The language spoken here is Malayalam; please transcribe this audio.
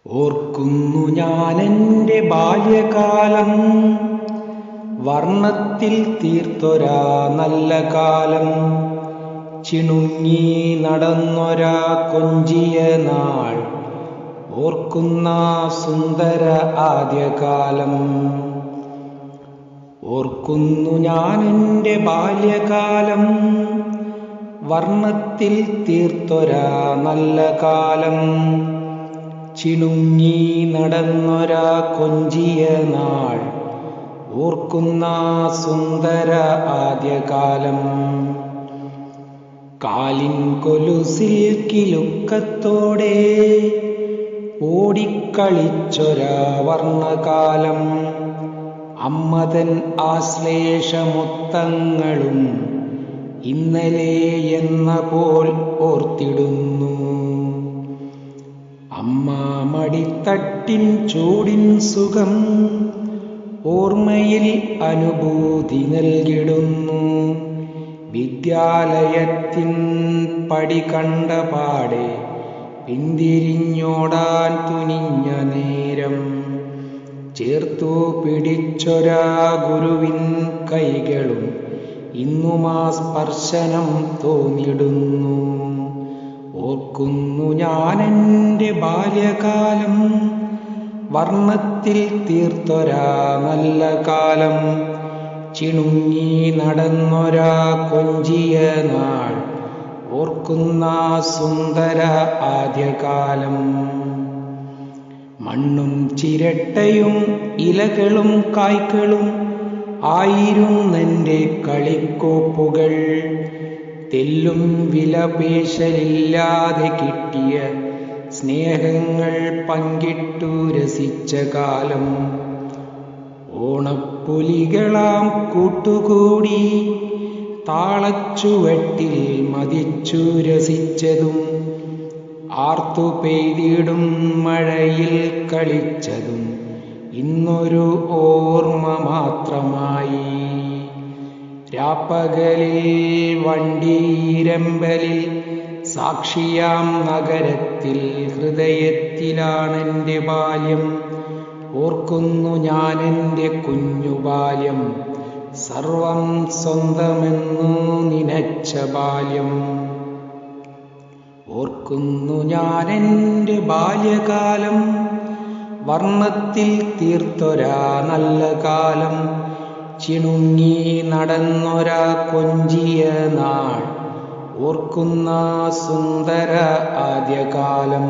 ഓർക്കുന്നു ഞാനെന്റെ ബാല്യകാലം, വർണ്ണത്തിൽ തീർത്തൊരാ നല്ല കാലം. ചിണുങ്ങി നടന്നൊരാ കൊഞ്ചിയ നാൾ, ഓർക്കുന്ന സുന്ദര ആദ്യകാലം. ഓർക്കുന്നു ഞാനെന്റെ ബാല്യകാലം, വർണ്ണത്തിൽ തീർത്തൊരാ നല്ല കാലം. ചിണുങ്ങി നടന്നൊരാ കൊഞ്ചിയ നാൾ, ഓർക്കുന്ന സുന്ദര ആദ്യകാലം. കാലിൻ കൊലുസിൽ കിലുക്കത്തോടെ ഓടിക്കളിച്ചൊരാ വർണ്ണകാലം. അമ്മതൻ ആശ്ലേഷമൊത്തങ്ങളും ഇന്നലെ എന്ന പോൽ ഓർത്തിടുന്നു. അമ്മ മടിത്തട്ടിൻ ചൂടിൻ സുഖം ഓർമ്മയിൽ അനുഭൂതി നൽകിടുന്നു. വിദ്യാലയത്തിൻ പടി കണ്ട പാടെ പിന്തിരിഞ്ഞോടാൻ തുനിഞ്ഞ നേരം, ചേർത്തു പിടിച്ചൊരാ ഗുരുവിൻ കൈകളും ഇന്നുമാ സ്പർശനം തോന്നിടുന്നു. ഓർക്കുന്നു ഞാനെന്റെ ബാല്യകാലം, വർണ്ണത്തിൽ തീർത്തൊരാ നല്ല കാലം. ചിണുങ്ങി നടന്നൊരാ കൊഞ്ചിയ നാൾ, ഓർക്കുന്ന സുന്ദര ആദ്യകാലം. മണ്ണും ചിരട്ടയും ഇലകളും കായ്ക്കളും ആയിരുന്നെൻ്റെ കളിക്കോപ്പുകൾ. തെല്ലും വിലപേശലില്ലാതെ കിട്ടിയ സ്നേഹങ്ങൾ പങ്കിട്ടു രസിച്ച കാലം. ഓണപ്പുലികളാം കൂട്ടുകൂടി താളച്ചുവട്ടിൽ മതിച്ചു രസിച്ചതും, ആർത്തു പെയ്തിടും മഴയിൽ കളിച്ചതും ഇന്നൊരു ഓർമ്മ മാത്രമായി. രാപ്പകലിൽ വണ്ടിയിരമ്പലിൽ സാക്ഷിയാം നഗരത്തിൽ ഹൃദയത്തിലാണെൻ്റെ ബാല്യം. ഓർക്കുന്നു ഞാനെൻ്റെ കുഞ്ഞുബാല്യം, സർവം സ്വന്തമെന്നു നനച്ച ബാല്യം. ഓർക്കുന്നു ഞാനെൻ്റെ ബാല്യകാലം, വർണ്ണത്തിൽ തീർത്തൊരാ നല്ല കാലം. ചിണുങ്ങി നടന്നൊരാ കൊഞ്ചിയ നാൾ, ഓർക്കുന്ന സുന്ദര ആദ്യകാലം.